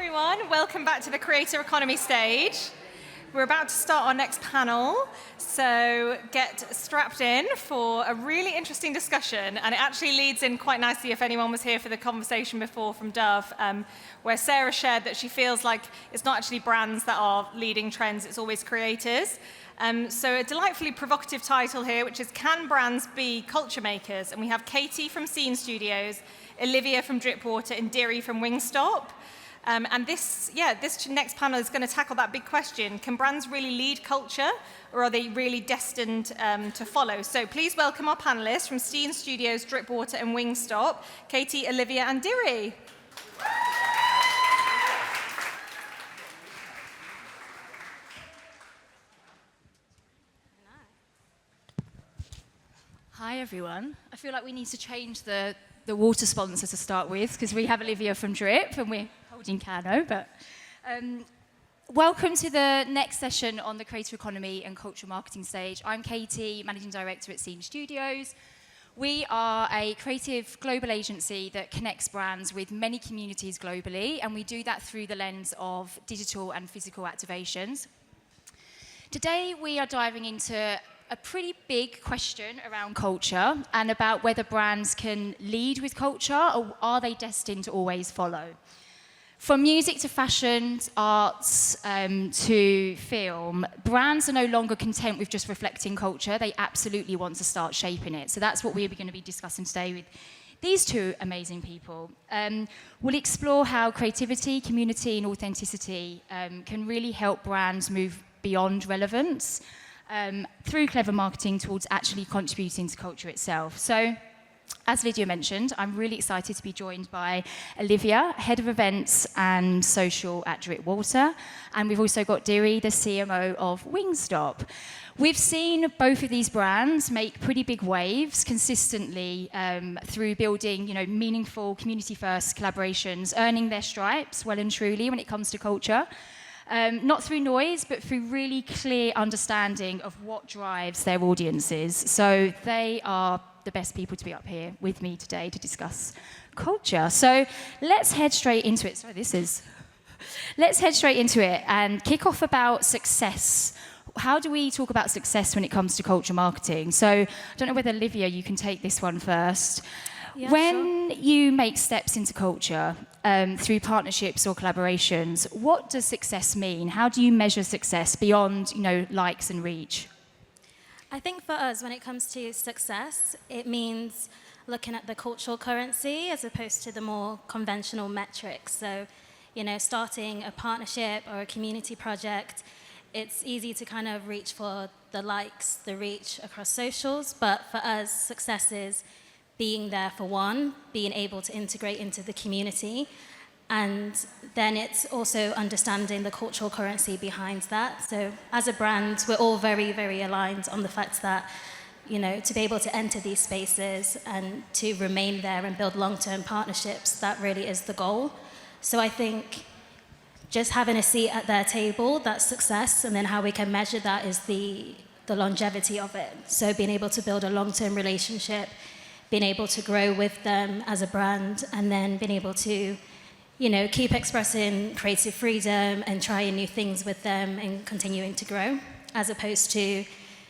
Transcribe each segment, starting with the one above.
everyone. Welcome back to the Creator Economy stage. We're about to start our next panel, so get strapped in for a really interesting discussion. And it actually leads in quite nicely if anyone was here for the conversation before from Dove, where Sarah shared that she feels like it's not actually brands that are leading trends, it's always creators. So a delightfully provocative title here, which is Can Brands Be Culture Makers? And we have Katie from Scene Studios, Olivia from Dripwater, and Diri from Wingstop. And this next panel is going to tackle that big question. Can brands really lead culture, or are they really destined to follow? So please welcome our panelists from Scene Studios, Dripwater, and Wingstop, Katie, Olivia, and Diri. Hi, everyone. I feel like we need to change the water sponsor to start with, because we have Olivia from Drip, and we're holding Cano, but welcome to the next session on the Creator Economy and Cultural Marketing stage. I'm Katie, Managing Director at Scene Studios. We are a creative global agency that connects brands with many communities globally, and we do that through the lens of digital and physical activations. Today, we are diving into a pretty big question around culture and about whether brands can lead with culture, or are they destined to always follow. From music to fashion, arts, to film, brands are no longer content with just reflecting culture. They absolutely want to start shaping it. So that's what we're going to be discussing today with these two amazing people. We'll explore how creativity, community, and authenticity can really help brands move beyond relevance through clever marketing towards actually contributing to culture itself. So, as Lydia mentioned, I'm really excited to be joined by Olivia, Head of Events and Social at Dripwater, and we've also got Diri, the CMO of Wingstop. We've seen both of these brands make pretty big waves consistently through building, meaningful community-first collaborations, earning their stripes well and truly when it comes to culture. Not through noise, but through really clear understanding of what drives their audiences. So they are the best people to be up here with me today to discuss culture. So let's head straight into it. Let's head straight into it and kick off about success. How do we talk about success when it comes to culture marketing? So I don't know whether, Olivia, you can take this one first. Yeah, when sure. you make steps into culture through partnerships or collaborations, what does success mean? How do you measure success beyond, likes and reach? I think for us, when it comes to success, it means looking at the cultural currency as opposed to the more conventional metrics. So, starting a partnership or a community project, it's easy to kind of reach for the likes, the reach across socials, but for us, success is being there for one, being able to integrate into the community, and then it's also understanding the cultural currency behind that. So as a brand, we're all very, very aligned on the fact that, to be able to enter these spaces and to remain there and build long-term partnerships, that really is the goal. So I think just having a seat at their table, that's success, and then how we can measure that is the longevity of it. So being able to build a long-term relationship, being able to grow with them as a brand, and then being able to, keep expressing creative freedom and trying new things with them and continuing to grow, as opposed to,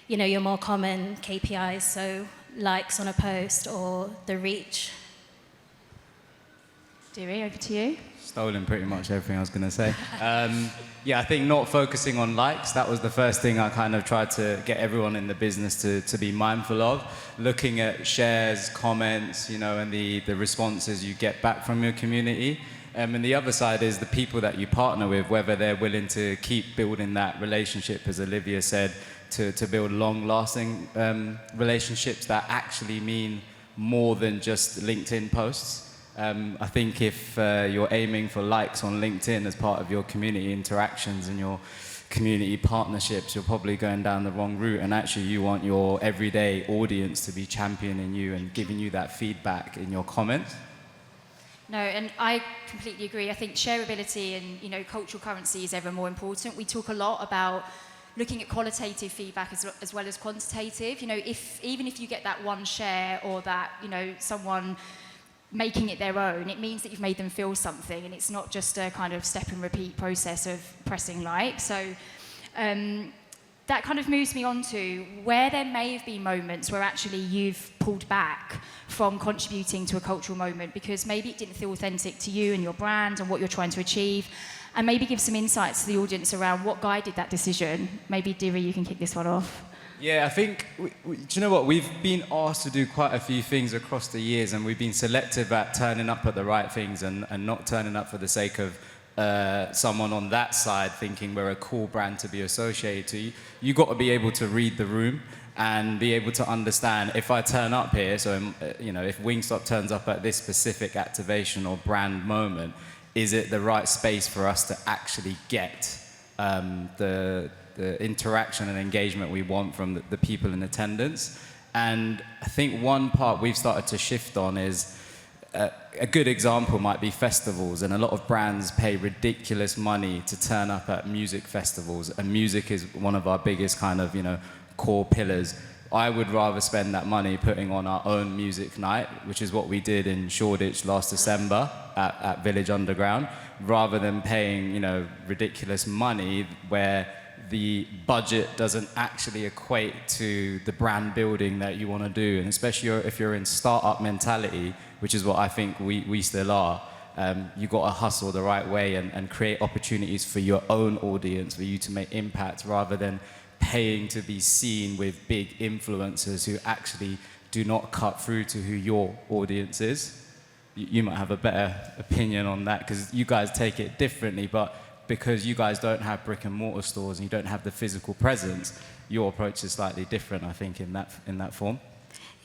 your more common KPIs, so likes on a post or the reach. Diri, over to you. Stolen pretty much everything I was going to say. I think not focusing on likes, that was the first thing I kind of tried to get everyone in the business to be mindful of. Looking at shares, comments, and the responses you get back from your community. And the other side is the people that you partner with, whether they're willing to keep building that relationship, as Olivia said, to build long-lasting relationships that actually mean more than just LinkedIn posts. I think if you're aiming for likes on LinkedIn as part of your community interactions and your community partnerships, you're probably going down the wrong route. And actually, you want your everyday audience to be championing you and giving you that feedback in your comments. No, and I completely agree. I think shareability and cultural currency is ever more important. We talk a lot about looking at qualitative feedback as well as quantitative. Even if you get that one share or that someone making it their own, it means that you've made them feel something, and it's not just a kind of step and repeat process of pressing like. So that kind of moves me on to where there may have been moments where actually you've pulled back from contributing to a cultural moment because maybe it didn't feel authentic to you and your brand and what you're trying to achieve, and maybe give some insights to the audience around what guided that decision. Maybe Diri, you can kick this one off. Yeah, I think, do you know what? We've been asked to do quite a few things across the years, and we've been selective at turning up at the right things and not turning up for the sake of someone on that side thinking we're a cool brand to be associated to. You got to be able to read the room and be able to understand if I turn up here, so, you know, if Wingstop turns up at this specific activation or brand moment, is it the right space for us to actually get the interaction and engagement we want from the people in attendance? And I think one part we've started to shift on is a good example might be festivals, and a lot of brands pay ridiculous money to turn up at music festivals, and music is one of our biggest kind of, you know, core pillars. I would rather spend that money putting on our own music night, which is what we did in Shoreditch last December at Village Underground, rather than paying, you know, ridiculous money where the budget doesn't actually equate to the brand building that you want to do. And especially if you're in startup mentality, which is what I think we still are, you've got to hustle the right way and create opportunities for your own audience, for you to make impact, rather than paying to be seen with big influencers who actually do not cut through to who your audience is. You might have a better opinion on that because you guys take it differently, but because you guys don't have brick and mortar stores and you don't have the physical presence, your approach is slightly different, I think, in that form.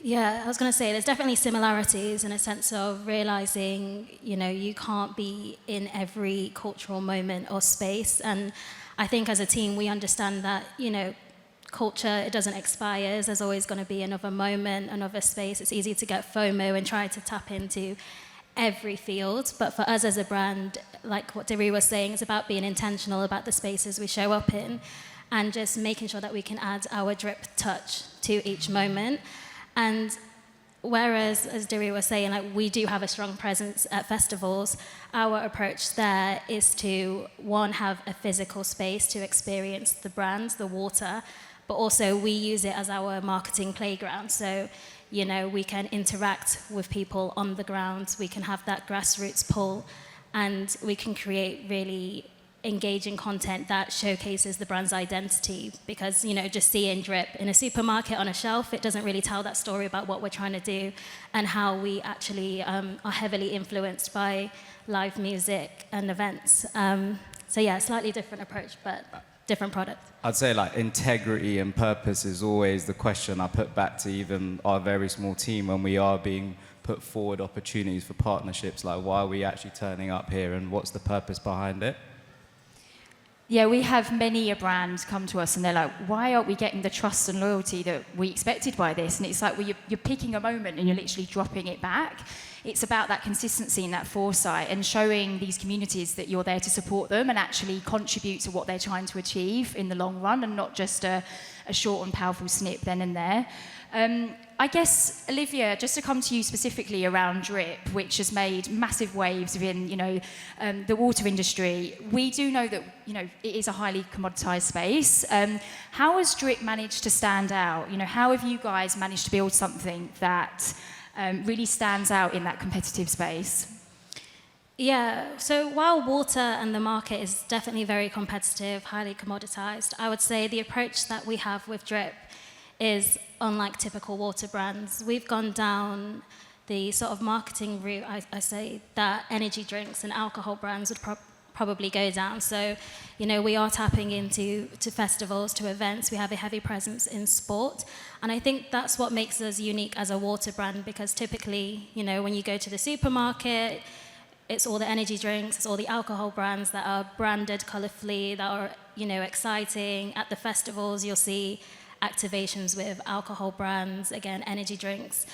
Yeah, I was going to say there's definitely similarities in a sense of realizing, you know, you can't be in every cultural moment or space. And I think as a team, we understand that, you know, culture, it doesn't expire. There's always going to be another moment, another space. It's easy to get FOMO and try to tap into every field. But for us as a brand, like what Diri was saying, it's about being intentional about the spaces we show up in and just making sure that we can add our drip touch to each moment. And whereas, as Diri was saying, like, we do have a strong presence at festivals, our approach there is to, one, have a physical space to experience the brand, the water, but also we use it as our marketing playground. So, you know, we can interact with people on the ground, we can have that grassroots pull, and we can create really engaging content that showcases the brand's identity, because, you know, just seeing drip in a supermarket on a shelf, it doesn't really tell that story about what we're trying to do and how we actually are heavily influenced by live music and events. So yeah, slightly different approach, but different product. I'd say like integrity and purpose is always the question I put back to even our very small team when we are being put forward opportunities for partnerships, like why are we actually turning up here and what's the purpose behind it? Yeah, we have many a brand come to us and they're like, why aren't we getting the trust and loyalty that we expected by this? And it's like, well, you're picking a moment and you're literally dropping it back. It's about that consistency and that foresight and showing these communities that you're there to support them and actually contribute to what they're trying to achieve in the long run, and not just a short and powerful snip then and there. I guess, Olivia, just to come to you specifically around drip, which has made massive waves within, you know, the water industry. We do know that, you know, it is a highly commoditized space. How has drip managed to stand out? You know, how have you guys managed to build something that really stands out in that competitive space? Yeah, so while water and the market is definitely very competitive, highly commoditized, I would say the approach that we have with drip is unlike typical water brands. We've gone down the sort of marketing route, I say, that energy drinks and alcohol brands would probably go down. So, you know, we are tapping into festivals, to events. We have a heavy presence in sport. And I think that's what makes us unique as a water brand, because typically, you know, when you go to the supermarket, it's all the energy drinks, it's all the alcohol brands that are branded colorfully, that are, you know, exciting. At the festivals, you'll see activations with alcohol brands, again, energy drinks.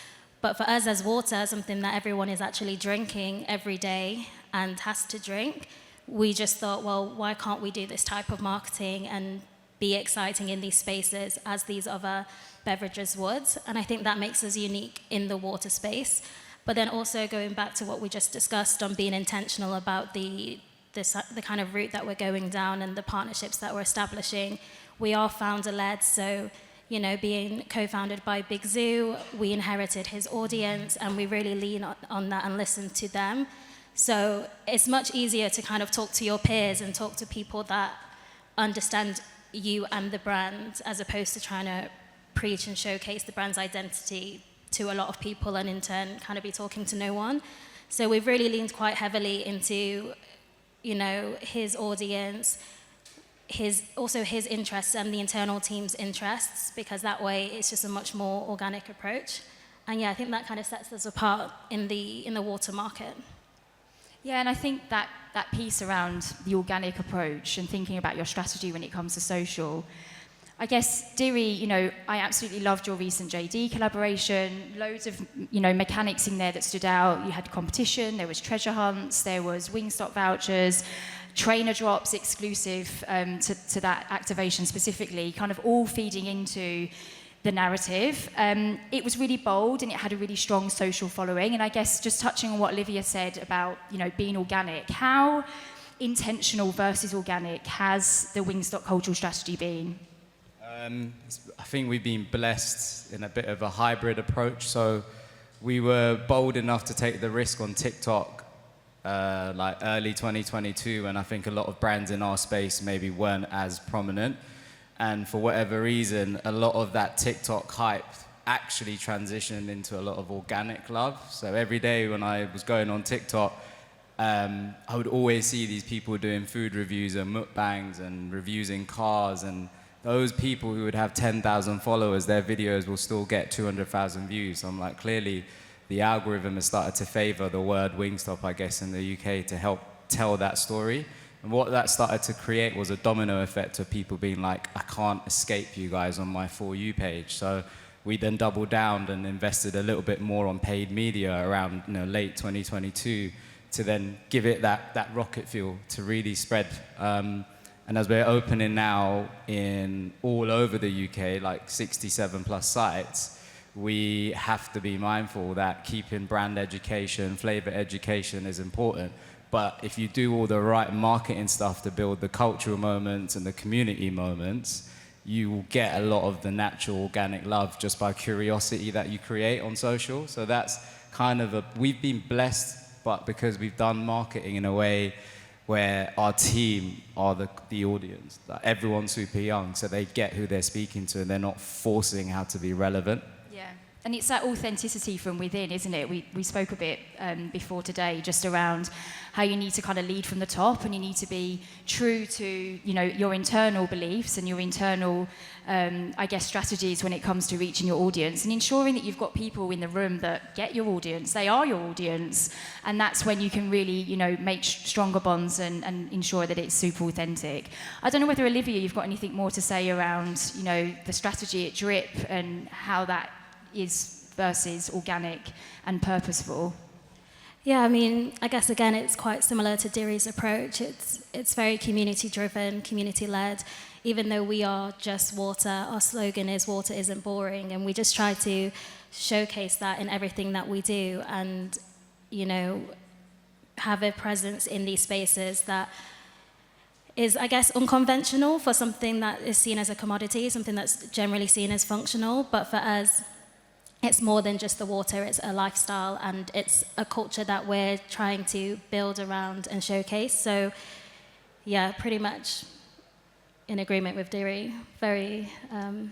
But for us as water, something that everyone is actually drinking every day and has to drink, we just thought, well, why can't we do this type of marketing and be exciting in these spaces as these other beverages would? And I think that makes us unique in the water space. But then also going back to what we just discussed on being intentional about the kind of route that we're going down and the partnerships that we're establishing. We are founder-led, so being co-founded by Big Zoo, we inherited his audience, and we really lean on that and listen to them. So it's much easier to kind of talk to your peers and talk to people that understand you and the brand, as opposed to trying to preach and showcase the brand's identity to a lot of people and in turn kind of be talking to no one. So we've really leaned quite heavily into, his audience, his interests and the internal team's interests, because that way it's just a much more organic approach. And yeah, I think that kind of sets us apart in the water market. Yeah, and I think that piece around the organic approach and thinking about your strategy when it comes to social, I guess, Diri, I absolutely loved your recent JD collaboration. Loads of, mechanics in there that stood out. You had competition, there was treasure hunts, there was Wingstop vouchers, trainer drops exclusive to that activation specifically, kind of all feeding into the narrative. It was really bold and it had a really strong social following. And I guess just touching on what Olivia said about, being organic, how intentional versus organic has the Wingstop cultural strategy been? I think we've been blessed in a bit of a hybrid approach. So we were bold enough to take the risk on TikTok like early 2022, and I think a lot of brands in our space maybe weren't as prominent. And for whatever reason, a lot of that TikTok hype actually transitioned into a lot of organic love. So every day when I was going on TikTok, I would always see these people doing food reviews and mukbangs and reviews in cars, and those people who would have 10,000 followers, their videos will still get 200,000 views. So I'm like, clearly the algorithm has started to favor the word Wingstop, I guess, in the UK to help tell that story. And what that started to create was a domino effect of people being like, I can't escape you guys on my For You page. So we then doubled down and invested a little bit more on paid media around late 2022 to then give it that rocket fuel to really spread. And as we're opening now in all over the UK, like 67 plus sites, we have to be mindful that keeping brand education, flavor education is important. But if you do all the right marketing stuff to build the cultural moments and the community moments, you will get a lot of the natural organic love just by curiosity that you create on social. So that's kind of we've been blessed, but because we've done marketing in a way where our team are the audience. Like everyone's super young, so they get who they're speaking to, and they're not forcing how to be relevant. Yeah, and it's that authenticity from within, isn't it? We spoke a bit before today just around how you need to kind of lead from the top, and you need to be true to your internal beliefs and your internal I guess strategies when it comes to reaching your audience, and ensuring that you've got people in the room that get your audience, they are your audience, and that's when you can really make stronger bonds and ensure that it's super authentic. I don't know whether, Olivia, you've got anything more to say around the strategy at Drip and how that is versus organic and purposeful. Yeah, I mean, I guess again, it's quite similar to Diri's approach. It's very community-driven, community-led. Even though we are just water, our slogan is "Water isn't boring," and we just try to showcase that in everything that we do, and have a presence in these spaces that is, I guess, unconventional for something that is seen as a commodity, something that's generally seen as functional. But for us, it's more than just the water, it's a lifestyle, and it's a culture that we're trying to build around and showcase. So yeah, pretty much in agreement with Diri, very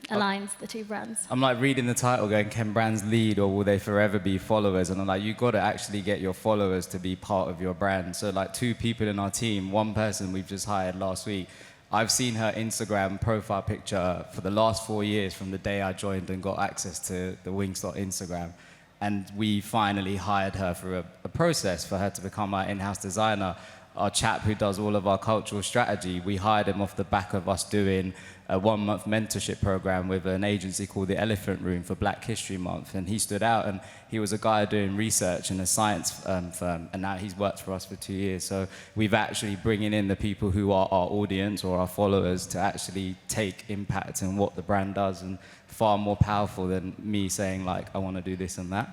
aligns the two brands. I'm like reading the title going, can brands lead or will they forever be followers? And I'm like, you've got to actually get your followers to be part of your brand. So like 2 people in our team, 1 person we've just hired last week, I've seen her Instagram profile picture for the last 4 years from the day I joined and got access to the Wingstop Instagram. And we finally hired her for a process for her to become our in-house designer. Our chap who does all of our cultural strategy, we hired him off the back of us doing a 1-month mentorship program with an agency called the Elephant Room for Black History Month. And he stood out, and he was a guy doing research in a science firm, and now he's worked for us for 2 years. So we've actually bringing in the people who are our audience or our followers to actually take impact in what the brand does, and far more powerful than me saying like, I want to do this and that.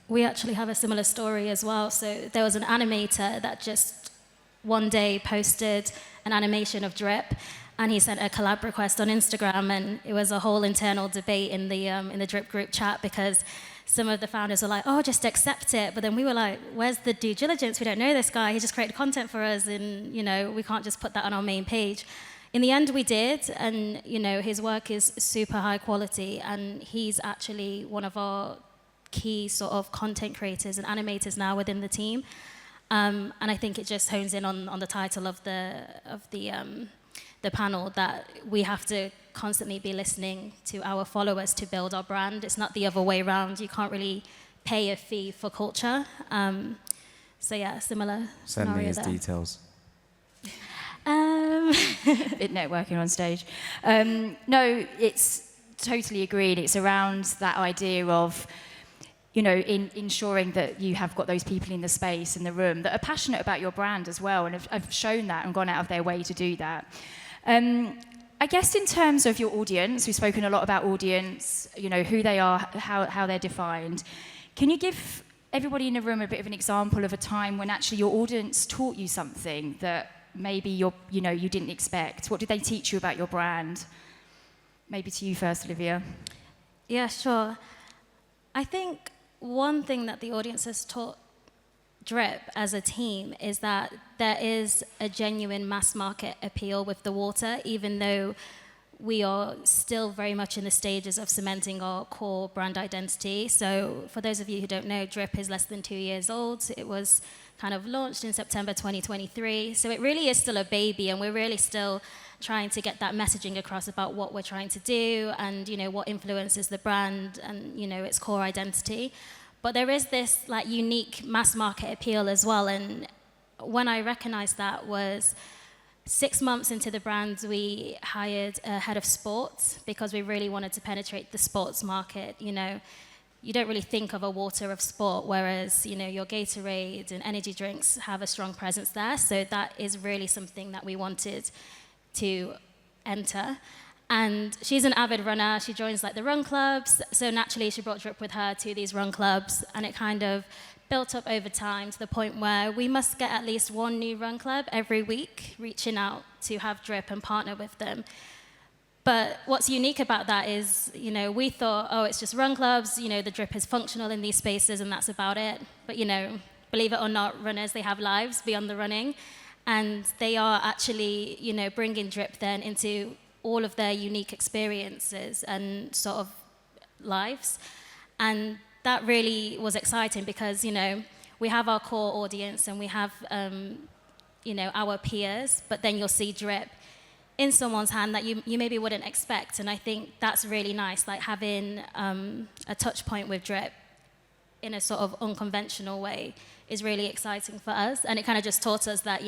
we actually have a similar story as well. So there was an animator that just one day posted an animation of drip, and he sent a collab request on Instagram, and it was a whole internal debate in the drip group chat, because some of the founders were like, oh, just accept it. But then we were like, where's the due diligence? We don't know this guy. He just created content for us, and, we can't just put that on our main page. In the end, we did, and, his work is super high quality, and he's actually one of our key sort of content creators and animators now within the team. And I think it just hones in on the title of the panel, that we have to constantly be listening to our followers to build our brand. It's not the other way around. You can't really pay a fee for culture. So yeah, similar Send me scenario his there. details. Bit networking on stage. No, it's totally agreed. It's around that idea of, in ensuring that you have got those people in the space, in the room, that are passionate about your brand as well, and have shown that and gone out of their way to do that. I guess in terms of your audience, we've spoken a lot about audience, who they are, how they're defined. Can you give everybody in the room a bit of an example of a time when actually your audience taught you something that maybe you didn't expect? What did they teach you about your brand? Maybe to you first, Olivia. Yeah, sure. I think one thing that the audience has taught Drip as a team is that there is a genuine mass market appeal with the water, even though we are still very much in the stages of cementing our core brand identity. So for those of you who don't know, Drip is less than 2 years old. It was kind of launched in September 2023. So it really is still a baby, and we're really still trying to get that messaging across about what we're trying to do, and what influences the brand, and its core identity. But there is this unique mass market appeal as well. And when I recognized that was 6 months into the brand, we hired a head of sports, because we really wanted to penetrate the sports market. You don't really think of a water of sport, whereas, your Gatorade and energy drinks have a strong presence there. So that is really something that we wanted to enter. And she's an avid runner. She joins the run clubs. So naturally, she brought Drip with her to these run clubs, and it kind of built up over time to the point where we must get at least one new run club every week, reaching out to have Drip and partner with them. But what's unique about that is, we thought, oh, it's just run clubs, the Drip is functional in these spaces, and that's about it. But, believe it or not, runners, they have lives beyond the running, and they are actually, bringing Drip then into all of their unique experiences and sort of lives. And that really was exciting, because, we have our core audience, and we have, our peers, but then you'll see Drip in someone's hand that you maybe wouldn't expect. And I think that's really nice, having a touch point with Drip in a sort of unconventional way is really exciting for us. And it kind of just taught us that,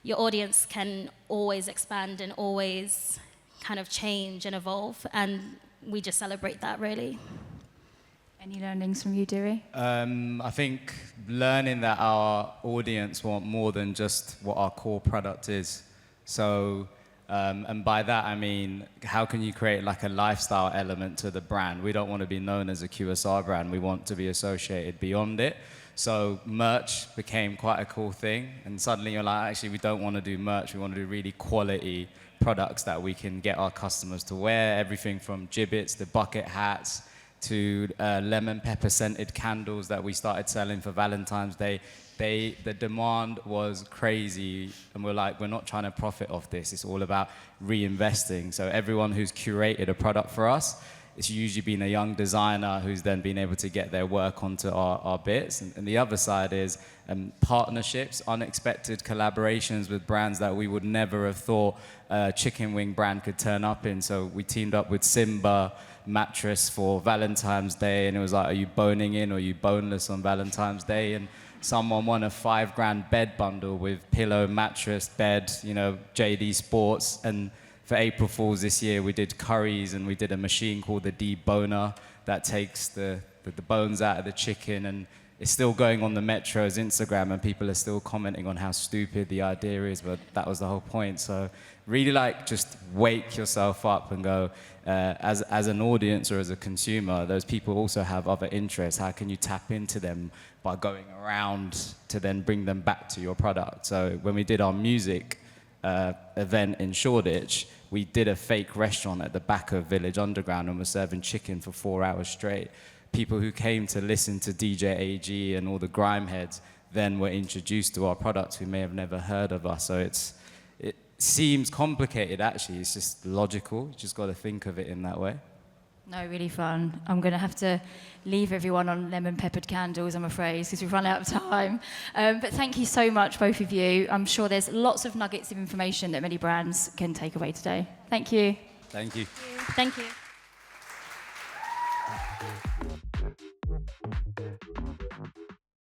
your audience can always expand and always kind of change and evolve, and we just celebrate that, really. Any learnings from you, Diri? I think learning that our audience want more than just what our core product is. So, and by that I mean, how can you create a lifestyle element to the brand? We don't want to be known as a QSR brand. We want to be associated beyond it. So merch became quite a cool thing, and suddenly you're like, actually, we don't want to do merch. We want to do really quality products that we can get our customers to wear. Everything from gibbets to bucket hats to lemon pepper scented candles that we started selling for Valentine's Day. The demand was crazy, and we're like, we're not trying to profit off this. It's all about reinvesting. So everyone who's curated a product for us, it's usually been a young designer who's then been able to get their work onto our bits. And the other side is partnerships, unexpected collaborations with brands that we would never have thought a chicken wing brand could turn up in. So we teamed up with Simba mattress for Valentine's Day, and it was like, are you boning in or are you boneless on Valentine's Day? And someone won a $5,000 bed bundle with pillow, mattress, bed, JD Sports. And for April Fools this year, we did curries, and we did a machine called the deboner that takes the bones out of the chicken and it's still going on the Metro's Instagram and people are still commenting on how stupid the idea is, but that was the whole point. So really like just wake yourself up and go, as an audience or as a consumer, those people also have other interests. How can you tap into them by going around to then bring them back to your product? So when we did our music event in Shoreditch, we did a fake restaurant at the back of Village Underground and were serving chicken for 4 hours straight. People who came to listen to DJ AG and all the grime heads then were introduced to our products who may have never heard of us. So it seems complicated, actually. It's just logical. You just got to think of it in that way. No, really fun. I'm going to have to leave everyone on lemon peppered candles, I'm afraid, because we've run out of time. But thank you so much, both of you. I'm sure there's lots of nuggets of information that many brands can take away today. Thank you. Thank you. Thank you.